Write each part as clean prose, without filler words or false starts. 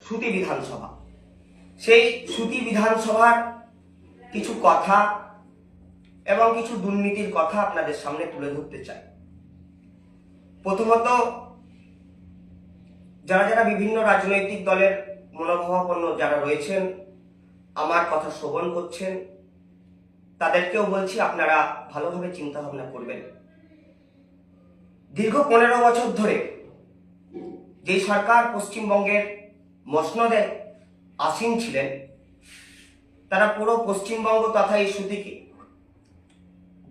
সুতি বিধানসভা। সেই সুতি বিধানসভার কিছু কথা এবং কিছু দুর্নীতির কথা আপনাদের সামনে তুলে ধরতে চাই। প্রথমত, যারা যারা বিভিন্ন রাজনৈতিক দলের মনোভাবাপন্ন যারা রয়েছেন, আমার কথা শ্রবণ করছেন, তাদেরকেও বলছি আপনারা ভালোভাবে চিন্তা ভাবনা করবেন। দীর্ঘ 15 বছর ধরে যে সরকার পশ্চিমবঙ্গের মসনদে আসীন ছিলেন, তারা পুরো পশ্চিমবঙ্গ তথা এই সুতিকে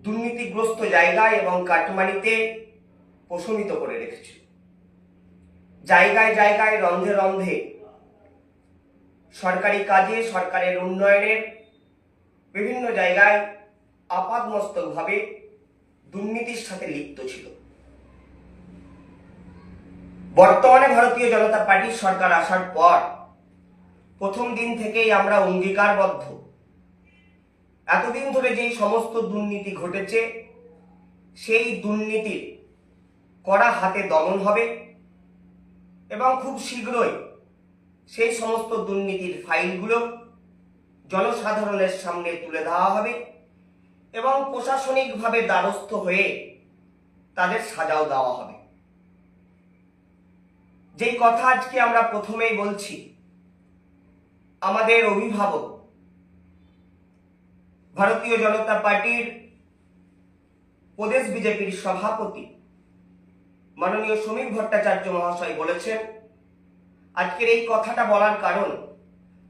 দুর্নীতিগ্রস্ত জায়গায় এবং কাটমানিতে প্রশমিত করে রেখেছে। জায়গায় জায়গায় রন্ধে রন্ধে সরকারি কাজে, সরকারের উন্নয়নের বিভিন্ন জায়গায় আপাদমস্তকভাবে দুর্নীতির সাথে লিপ্ত ছিল। বর্তমানে ভারতীয় জনতা পার্টির সরকার আসার পর প্রথম দিন থেকেই আমরা অঙ্গীকারবদ্ধ, এতদিন ধরে যেই সমস্ত দুর্নীতি ঘটেছে সেই দুর্নীতির কড়া হাতে দমন হবে এবং খুব শীঘ্রই সেই সমস্ত দুর্নীতির ফাইলগুলো জনসাধারণের সামনে তুলে দেওয়া হবে এবং প্রশাসনিকভাবে দ্বারস্থ হয়ে তাদের সাজাও দেওয়া হবে। যেই কথা আজকে আমরা প্রথমেই বলছি, আমাদের অভিভাবক ভারতীয় জনতা পার্টির প্রদেশ বিজেপির সভাপতি মাননীয় শ্রমিক ভট্টাচার্য মহাশয় বলেছেন। আজকের এই কথাটা বলার কারণ,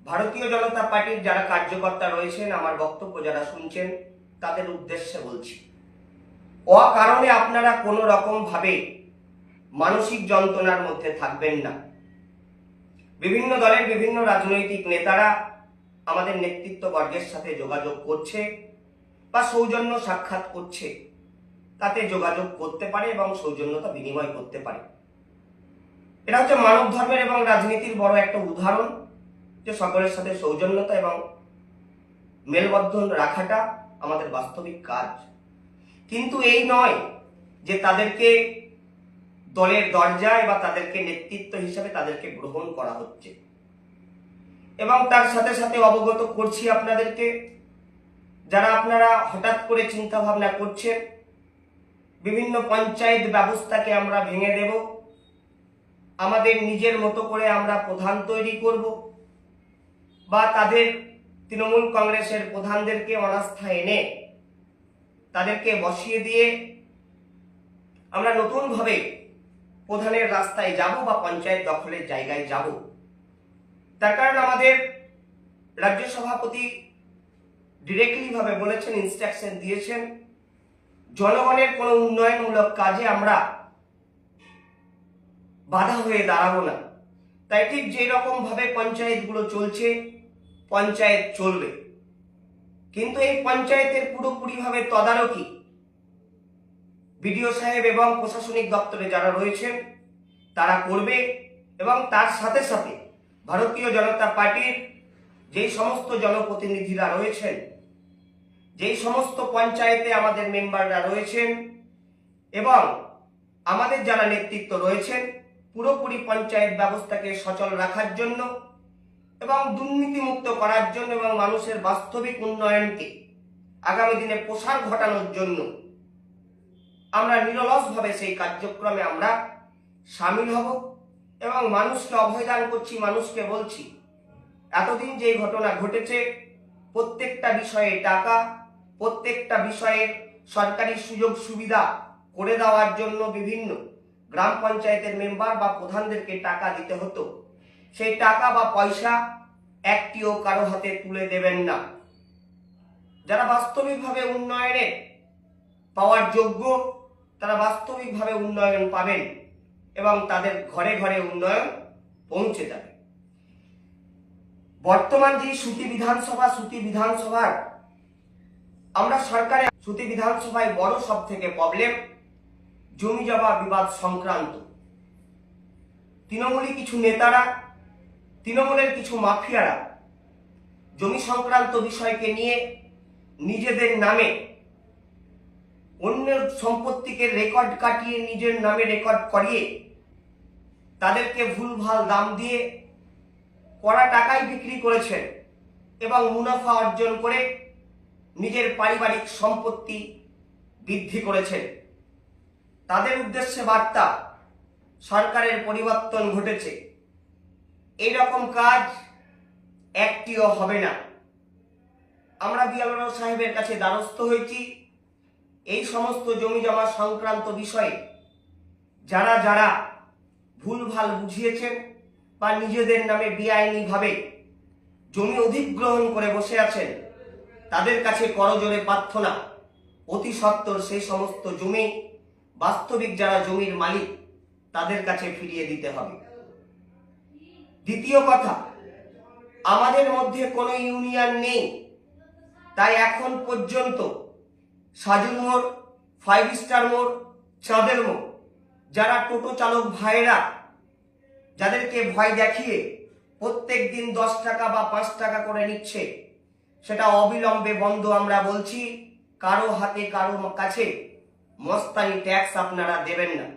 ভারতীয় জনতা পার্টির যারা কার্যকর্তা রয়েছেন, আমার বক্তব্য যারা শুনছেন, তাদের উদ্দেশ্যে বলছি, অকারণে আপনারা কোনো রকম ভাবে মানসিক যন্ত্রণার মধ্যে থাকবেন না। বিভিন্ন দলের বিভিন্ন রাজনৈতিক নেতারা আমাদের নেতৃত্ববর্গের সাথে যোগাযোগ করছে বা সৌজন্য সাক্ষাৎ করছে, তাতে যোগাযোগ করতে পারে এবং সৌজন্যতা বিনিময় করতে পারে। এটা হচ্ছে মানব ধর্মের এবং রাজনীতির বড় একটা উদাহরণ, যে সকলের সাথে সৌজন্যতা এবং মেলবন্ধন রাখাটা আমাদের বাস্তবিক কাজ। কিন্তু এই নয় যে তাদেরকে দলের দরজায় বা তাদেরকে নেতৃত্ব হিসেবে তাদেরকে গ্রহণ করা হচ্ছে। এবং তার সাথে সাথে অবগত করছি আপনাদেরকে, যারা আপনারা হঠাৎ করে চিন্তা ভাবনা করছেন বিভিন্ন পঞ্চায়েত ব্যবস্থাকে আমরা ভেঙে দেব, আমাদের নিজের মতো করে আমরা প্রধান তৈরি করব, বা তাদের তৃণমূল কংগ্রেসের প্রধানদেরকে অনাস্থা এনে তাদেরকে বসিয়ে দিয়ে আমরা নতুনভাবে প্রধানের রাস্তায় যাব বা পঞ্চায়েত দখলের জায়গায় যাব। তার কারণ আমাদের রাজ্য সভাপতি ডিরেক্টলি ভাবে বলেছেন, ইনস্ট্রাকশন দিয়েছেন, জনগণের কোনো উন্নয়নমূলক কাজে আমরা বাধা হয়ে দাঁড়াবো না। তাই ঠিক যেই রকম ভাবে পঞ্চায়েতগুলো চলছে, পঞ্চায়েত চলবে, কিন্তু এই পঞ্চায়েতের পুরোপুরিভাবে তদারকি বিডিও সাহেব এবং প্রশাসনিক দপ্তরে যারা রয়েছেন তারা করবে। এবং তার সাথে সাথে ভারতীয় জনতা পার্টির যেই সমস্ত জনপ্রতিনিধিরা রয়েছেন, যেই সমস্ত পঞ্চায়েতে আমাদের মেম্বাররা রয়েছেন এবং আমাদের যারা নেতৃত্ব রয়েছেন, পুরোপুরি পঞ্চায়েত ব্যবস্থাকে সচল রাখার জন্য এবং দুর্নীতিমুক্ত করার জন্য এবং মানুষের বাস্তবিক উন্নয়নকে আগামী দিনে প্রসার ঘটানোর জন্য আমরা নিরলসভাবে সেই কার্যক্রমে আমরা সামিল হব এবং মানুষকে অভয়দান করছি, মানুষকে বলছি, এতদিন যে ঘটনা ঘটেছে, প্রত্যেকটা বিষয়ে টাকা, প্রত্যেকটা বিষয়ের সরকারি সুযোগ সুবিধা করে দেওয়ার জন্য বিভিন্ন গ্রাম পঞ্চায়েতের মেম্বার বা প্রধানদেরকে টাকা দিতে হতো। সেই টাকা বা পয়সা একটিও কারো হাতে তুলে দেবেন না। যারা বাস্তবিকভাবে উন্নয়নে পাওয়ার যোগ্য, তারা বাস্তবিকভাবে উন্নয়ন পাবেন এবং তাদের ঘরে ঘরে উন্নয়ন পৌঁছে যাবে। বর্তমান যে সুতি বিধানসভার আমরা সরকারের সুতি বিধানসভায় বড় সব থেকে প্রবলেম জমি জমা বিবাদ সংক্রান্ত। তৃণমূলী কিছু নেতারা, তৃণমূলের কিছু মাফিয়ারা জমি সংক্রান্ত বিষয়কে নিয়ে নিজেদের নামে অন্যের সম্পত্তিকে রেকর্ড কাটিয়ে নিজের নামে রেকর্ড করিয়ে তাদেরকে ভুলভাল দাম দিয়ে কড়া টাকায় বিক্রি করেছেন এবং মুনাফা অর্জন করে নিজের পারিবারিক সম্পত্তি বৃদ্ধি করেছেন। তাদের উদ্দেশ্যে বার্তা, সরকারের পরিবর্তন ঘটেছে, এইরকম কাজ একটিও হবে না। আমরা বিএলআরও সাহেবের কাছে দ্বারস্থ হয়েছি এই সমস্ত জমি জমা সংক্রান্ত বিষয়ে যারা যারা ভুলভাল বুঝিয়েছেন বা নিজেদের নামে বেআইনিভাবে জমি অধিগ্রহণ করে বসে আছেন, তাদের কাছে করজোড়ে প্রার্থনা, অতি সত্বর সেই সমস্ত জমি বাস্তবিক যারা জমির মালিক তাদের কাছে ফিরিয়ে দিতে হবে। দ্বিতীয় কথা, আমাদের মধ্যে কোনো ইউনিয়ন নেই, তাই এখন পর্যন্ত সাজুর মোড়, 5 স্টার মোড়, চাঁদের মোড় যারা টোটো চালক ভাইরা যাদেরকে ভয় দেখিয়ে প্রত্যেক দিন 10 টাকা বা 5 টাকা করে নিচ্ছে, সেটা অবিলম্বে বন্ধ আমরা বলছি। কারো হাতে কারো কাছে মস্তানি ট্যাক্স আপনারা দেবেন না।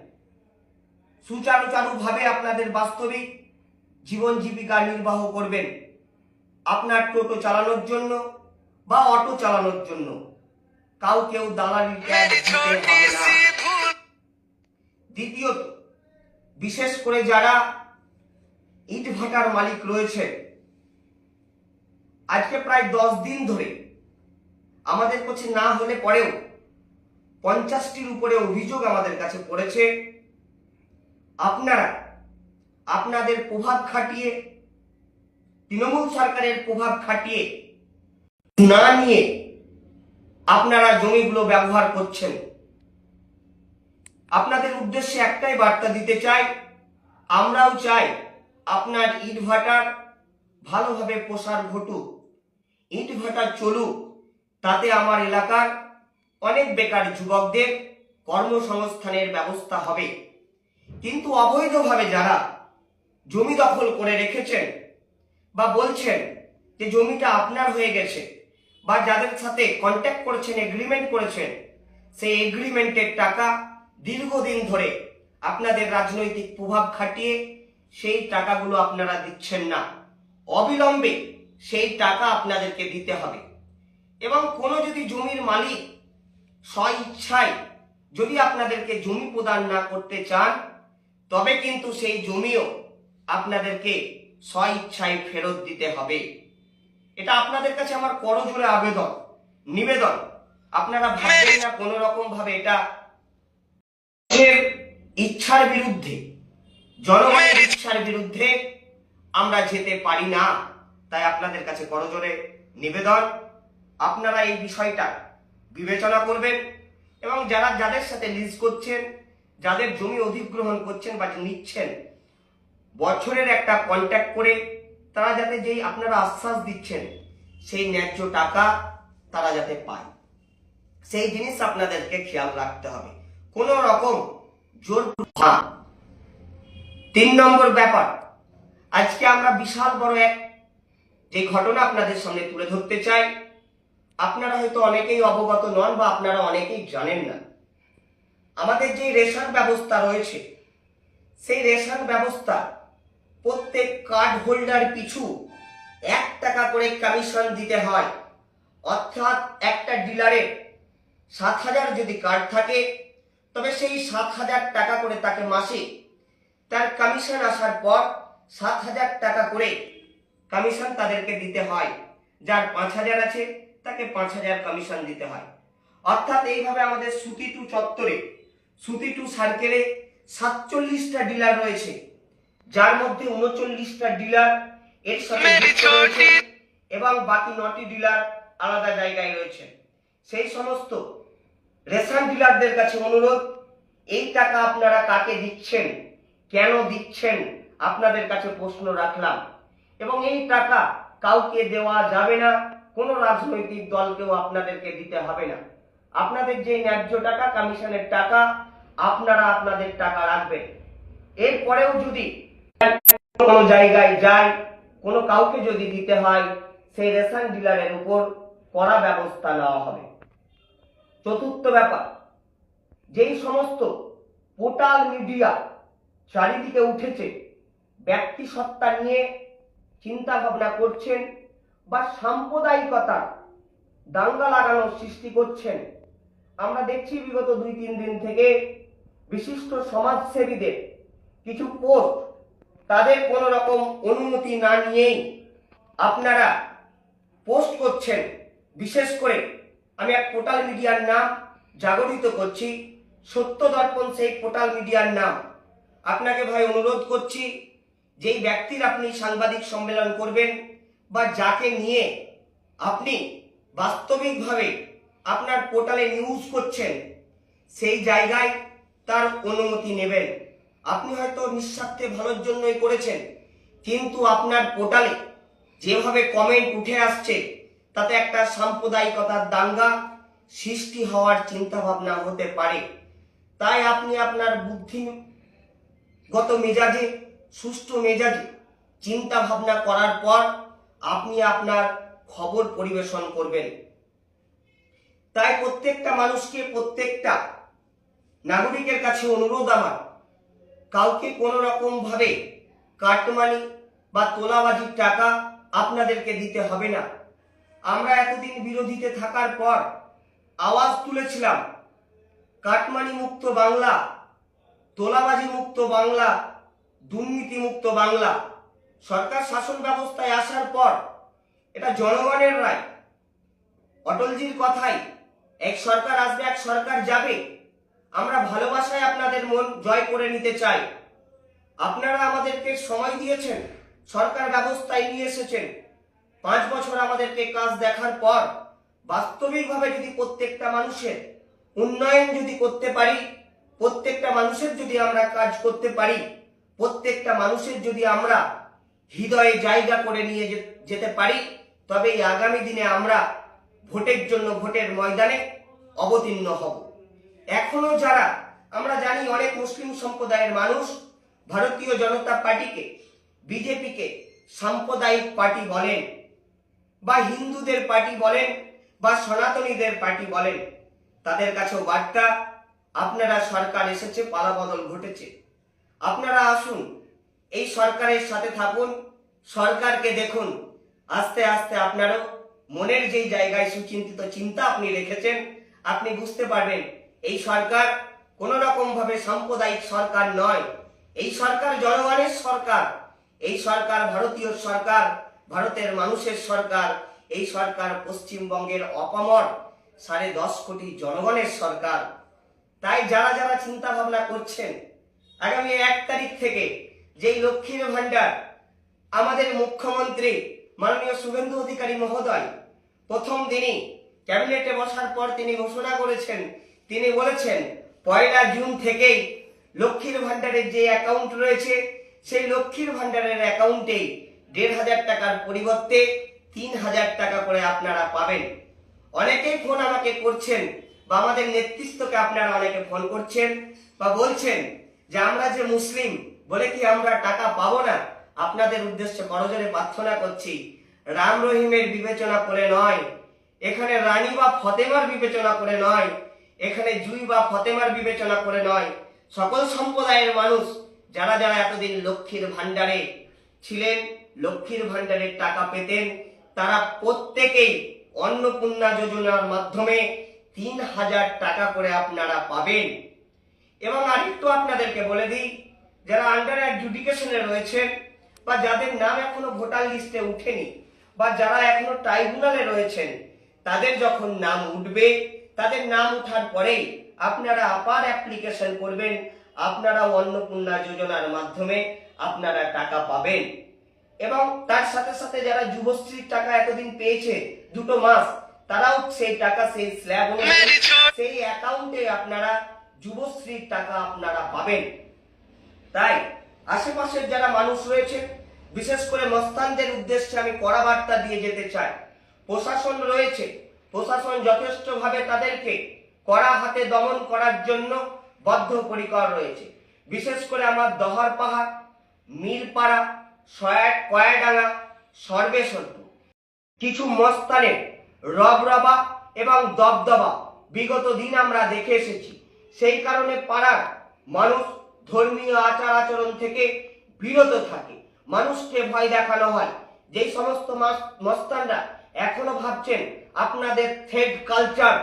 সুচারুভাবে আপনাদের বাস্তবিক জীবন জীবিকা নির্বাহ করবেন। আপনার টোটো চালানোর জন্য বা অটো চালানোর জন্য কাউকেও দালালি ট্যাক্স দিতে হবে না। দ্বিতীয়ত, বিশেষ করে যারা ইট ভাটার মালিক রয়েছে, আজকে প্রায় 10 দিন ধরে আমাদের কাছে না হলে পরেও 50টির উপরে অভিযোগ আমাদের কাছে পড়েছে। আপনারা আপনাদের প্রভাব খাটিয়ে, তৃণমূল সরকারের প্রভাব খাটিয়ে না নিয়ে আপনারা জমিগুলো ব্যবহার করছেন। আপনাদের উদ্দেশ্যে একটাই বার্তা দিতে চাই, আমরাও চাই আপনার ইট ভাটার ভালোভাবে প্রসার ঘটুক, ইট ভাটা চলুক। তাতে আমার এলাকার অনেক বেকার যুবকদের কর্মসংস্থানের ব্যবস্থা হবে। কিন্তু অবৈধভাবে যারা জমি দখল করে রেখেছেন বা বলছেন যে জমিটা আপনার হয়ে গেছে, বা যাদের সাথে কন্ট্যাক্ট করেছেন, এগ্রিমেন্ট করেছেন, সেই এগ্রিমেন্টের টাকা দীর্ঘদিন ধরে আপনাদের রাজনৈতিক প্রভাব খাটিয়ে সেই টাকাগুলো আপনারা দিচ্ছেন না। অবিলম্বে সেই টাকা আপনাদেরকে দিতে হবে। এবং কোনো যদি জমির মালিক স্বইচ্ছায় যদি আপনাদেরকে জমি প্রদান না করতে চান, তবে কিন্তু সেই জমিও আপনাদেরকে স্বইচ্ছায় ফেরত দিতে হবে। এটা আপনাদের কাছে আমার করজোড়ে আবেদন, নিবেদন। আপনারা ভাববেন না কোনো রকম ভাবে এটা ইচ্ছার বিরুদ্ধে, জনগণের ইচ্ছার বিরুদ্ধে আমরা যেতে পারি না। তাই আপনাদের কাছে করজোড়ে নিবেদন, আপনারা এই বিষয়টা বিবেচনা করবেন এবং যারা যাদের সাথে লিজ করছেন, যাদের জমি অধিগ্রহণ করছেন বা নিচ্ছেন, বছরের একটা কন্ট্যাক্ট করে তারা যাতে যেই আপনারা আশ্বাস দিচ্ছেন সেই ন্যায্য টাকা তারা যাতে পায়, সেই জিনিস আপনাদেরকে খেয়াল রাখতে হবে। কোনো রকম জোর না। 3 নম্বর ব্যাপার, আজকে আমরা বিশাল বড় এক যে ঘটনা আপনাদের সামনে তুলে ধরতে চাই। আপনারা হয়তো অনেকেই অবগত নন বা আপনারা অনেকেই জানেন না, আমাদের যে রেশন ব্যবস্থা রয়েছে, সেই রেশন ব্যবস্থা প্রত্যেক কার্ড হোল্ডার পিছু 1 টাকা করে কমিশন দিতে হয়। অর্থাৎ একটা ডিলারের 7,000 যদি কার্ড থাকে, তবে সেই 7,000 টাকা করে তাকে মাসে তার কমিশন আসার পর 7,000 টাকা করে কমিশন তাদেরকে দিতে হয়। যার 5,000 আছে তাকে 5,000 কমিশন দিতে হয়। অর্থাৎ এইভাবে আমাদের সুতি টু চত্বরে, সুতি টু সার্কেলে 47টা ডিলার রয়েছে, যার মধ্যে 39টা ডিলার এর সাথে যুক্ত রয়েছে এবং বাকি 9টি ডিলার আলাদা জায়গায় রয়েছে। সেই সমস্ত রেশন ডিলারদের কাছে অনুরোধ, এই টাকা আপনারা কাকে দিচ্ছেন, কেন দিচ্ছেন, আপনাদের কাছে প্রশ্ন রাখলাম। এবং এই টাকা কাউকে দেওয়া যাবে না, কোনো রাজনৈতিক দলকেও আপনাদেরকে দিতে হবে না। আপনাদের যে ন্যায্য টাকা, কমিশনের টাকা, আপনারা আপনাদের টাকা রাখবেন। এরপরেও যদি কোনো জায়গায় যায়, কোনো কাউকে যদি দিতে হয়, সেই রেশন ডিলারের উপর কড়া ব্যবস্থা নেওয়া হবে। চতুর্থ ব্যাপার, যেই সমস্ত পোর্টাল মিডিয়া চারিদিকে উঠেছে ব্যক্তি সত্তা নিয়ে চিন্তা ভাবনা করছেন বা সাম্প্রদায়িকতা দাঙ্গা লাগানোর সৃষ্টি করছেন। আমরা দেখছি বিগত 2-3 দিন থেকে বিশিষ্ট সমাজসেবীদের কিছু পোস্ট তাদের কোনো রকম অনুমতি না নিয়েই আপনারা পোস্ট করছেন। বিশেষ করে আমি এক পোর্টাল মিডিয়ার নাম জাগরিত করছি, সত্য দর্পণ সেই পোর্টাল মিডিয়ার নাম। আপনাকে ভাই অনুরোধ করছি, যেই ব্যক্তির আপনি সাংবাদিক সম্মেলন করবেন বা যাকে নিয়ে আপনি বাস্তবিকভাবে আপনার পোর্টালে নিউজ করছেন, সেই জায়গায় তার অনুমতি নেবেন। আপনি হয়তো নিঃস্বার্থে ভালোর জন্যই করেছেন, কিন্তু আপনার পোর্টালে যেভাবে কমেন্ট উঠে আসছে তাতে একটা সাম্প্রদায়িকতার দাঙ্গা সৃষ্টি হওয়ার চিন্তা ভাবনা হতে পারে। তাই আপনি আপনার বুদ্ধিগত মেজাজে, সুষ্ঠু মেজাজে চিন্তা ভাবনা করার পর আপনি আপনার খবর পরিবেশন করবেন। তাই প্রত্যেকটা মানুষকে, প্রত্যেকটা নাগরিকের কাছে অনুরোধ আমার, কাউকে কোনো রকম ভাবে কাটমানি বা তোলাবাজির টাকা আপনাদেরকে দিতে হবে না। আমরা এতদিন বিরোধীতে থাকার পর আওয়াজ তুলেছিলাম কাটমানি মুক্ত বাংলা, তোলাবাজি মুক্ত বাংলা, দুর্নীতি মুক্ত বাংলা। সরকার শাসন ব্যবস্থায় আসার পর এটা জনগণের রায়। অটলজির কথাই, এক সরকার আসবে এক সরকার যাবে। আমরা ভালোবাসায় আপনাদের মন জয় করে নিতে চাই। আপনারা আমাদেরকে সময় দিয়েছেন, সরকার ব্যবস্থায় নিয়ে এসেছেন। 5 বছর আমাদেরকে কাজ দেখার পর বাস্তবিকভাবে যদি প্রত্যেকটা মানুষের উন্নয়ন যদি করতে পারি, প্রত্যেকটা মানুষের যদি আমরা কাজ করতে পারি, প্রত্যেকটা মানুষের যদি আমরা হৃদয়ে জায়গা করে নিয়ে যেতে পারি, তবে এই আগামী দিনে আমরা ভোটের জন্য ভোটের ময়দানে অবতীর্ণ হব। এখনো যারা, আমরা জানি অনেক মুসলিম সম্প্রদায়ের মানুষ ভারতীয় জনতা পার্টিকে, বিজেপিকে সাম্প্রদায়িক পার্টি বলেন, বা হিন্দুদের পার্টি বলেন, বা সনাতনীদের পার্টি বলেন। তাদের কাছেও বার্তা, আপনারা সরকার এসেছে, পালাবদল ঘটেছে, আপনারা আসুন, এই সরকারের সাথে থাকুন, সরকারকে দেখুন। আস্তে আস্তে আপনারও মনের যেই জায়গায় সুচিন্তিত চিন্তা আপনি রেখেছেন, আপনি বুঝতে পারবেন এই সরকার কোন রকম ভাবে সাম্প্রদায়িক সরকার নয়। এই সরকার জনগণের সরকার, এই সরকার ভারতীয় সরকার, ভারতের মানুষের সরকার। এই সরকার পশ্চিমবঙ্গের অপামর 10.5 কোটি জনগণের সরকার। তাই যারা যারা চিন্তা ভাবনা করছেন আগামী 1 তারিখ থেকে যেই লক্ষ্মীর ভান্ডার আমাদের মুখ্যমন্ত্রী মাননীয় শুভেন্দু অধিকারী মহোদয় প্রথম দিনই ক্যাবিনেটে বসার পর তিনি ঘোষণা করেছেন, তিনি বলেছেন 1 জুন থেকেই লক্ষ্মীর ভান্ডারের যে অ্যাকাউন্ট রয়েছে সেই লক্ষ্মীর ভান্ডারের অ্যাকাউন্টে 1,500 টাকার পরিবর্তে 3,000 টাকা করে আপনারা পাবেন। অনেকেই ফোন আমাকে করছেন বা আমাদের নেতৃত্বকে আপনারা অনেকে ফোন করছেন বা বলছেন যে আমরা যে মুসলিম বলে কি আমরা টাকা পাবো না। আপনাদের উদ্দেশ্যে করজোরে প্রার্থনা করছি, রাম রহিমের বিবেচনা করে নয়, এখানে রানী বা ফতেমার বিবেচনা করে নয়, এখানে জুই বা ফতেমার বিবেচনা করে নয়, সকল সম্প্রদায়ের মানুষ যারা যারা এতদিন লক্ষ্মীর ভান্ডারে ছিলেন, লক্ষ্মীর ভান্ডারের টাকা পেতেন, তারা প্রত্যেকেই অন্নপূর্ণা যোজনার মাধ্যমে 3,000 টাকা করে আপনারা পাবেন। এবং আরেকটু আপনাদেরকে বলে দিই, যারা আন্ডার অ্যাডজুডিকেশনে রয়েছেন বা যাদের নাম এখনো ভোটার লিস্টে উঠেনি বা যারা এখনো ট্রাইব্যুনালে রয়েছেন, তাদের যখন নাম উঠবে, তাদের নাম উঠার পরেই আপনারা আবার অ্যাপ্লিকেশন করবেন, আপনারা অন্নপূর্ণা যোজনার মাধ্যমে আপনারা টাকা পাবেন। এবং তার সাথে সাথে যারা যুবশ্রীর টাকা এতদিন পেয়েছে 2 মাস, তারাও সেই টাকা সেই স্ল্যাব অনুযায়ী সেই অ্যাকাউন্টে আপনারা যুবশ্রীর টাকা আপনারা পাবেন। তাই আশেপাশের যারা মানুষ রয়েছে, বিশেষ করে মস্তানদের উদ্দেশ্যে আমি কড়া বার্তা দিয়ে যেতে চাই। প্রশাসন রয়েছে, প্রশাসন যথেষ্টভাবে তাদেরকে কড়া হাতে দমন করার জন্য বদ্ধপরিকর রয়েছে। বিশেষ করে আমার দহর পাহাড়, মিরপাড়া, কয়াডাঙ্গা, সর্বেসরপুর কিছু মস্তানের রবরবা এবং দবদবা বিগত দিন আমরা দেখে এসেছি। সেই কারণে পাড়ার মানুষ ধর্মীয় আচার আচরণ থেকে বিরত থাকে, মানুষকে ভয় দেখানো হয়। যেই সমস্ত মস্তানরা এখনো ভাবছেন আপনাদের থ্রেড কালচার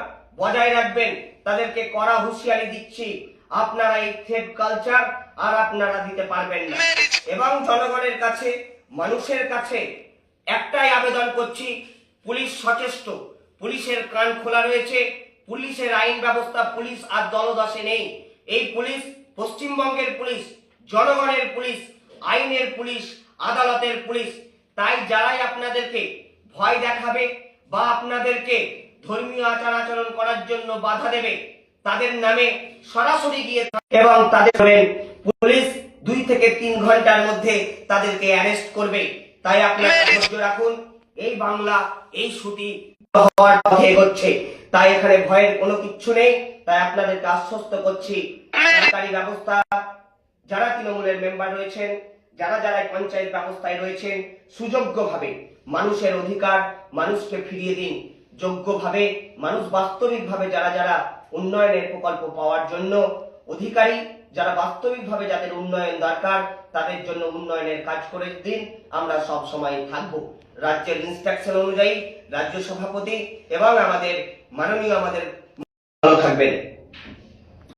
বজায় রাখবেন, তাদেরকে কড়া হুঁশিয়ারি দিচ্ছি, আপনারা এই থ্রেড কালচার আর আপনারা দিতে পারবেন না। এবং জনগণের কাছে, মানুষের কাছে একটাই আবেদন করছি, পুলিশ সচেষ্ট, পুলিশের কান খোলা রয়েছে, পুলিশের আইন ব্যবস্থা, পুলিশ আর দলদাসে নেই। এই পুলিশ পশ্চিমবঙ্গের পুলিশ, জনগণের পুলিশ, আইনের পুলিশ, আদালতের পুলিশ। তাই যারাই আপনাদেরকে ভয় দেখাবে বা আপনাদেরকে ধর্মীয় আচার আচরণ করার জন্য বাধা দেবে, তাদের নামে সরাসরি গিয়ে এবং তাদের পুলিশ 2 থেকে 3 ঘন্টার মধ্যে তাদেরকে অ্যারেস্ট করবে। তাই আপনারা ধৈর্য রাখুন। এই বাংলা, এই ছুটি হওয়ার পথে এগোচ্ছে, তাই এখানে ভয়ের কোনো কিচ্ছু নেই। তাই আপনাদেরকে আশ্বস্ত করছি, সরকারি ব্যবস্থা, যারা তৃণমূলের মেম্বার রয়েছেন, যারা যারা পঞ্চায়েত ব্যবস্থায় রয়েছেন, সুযোগ্যভাবে মানুষের অধিকার মানুষকে ফিরিয়ে দিন। যোগ্যভাবে মানুষ বাস্তবিকভাবে যারা যারা উন্নয়নের প্রকল্প পাওয়ার জন্য অধিকারী, যারা বাস্তবিকভাবে যাদের উন্নয়ন দরকার, তাদের জন্য উন্নয়নের কাজ করে দিন। আমরা সব সময় থাকবো। রাজ্যের ইনস্ট্রাকশন অনুযায়ী রাজ্য সভাপতি এবং আমাদের মাননীয় ভালো থাকবেন।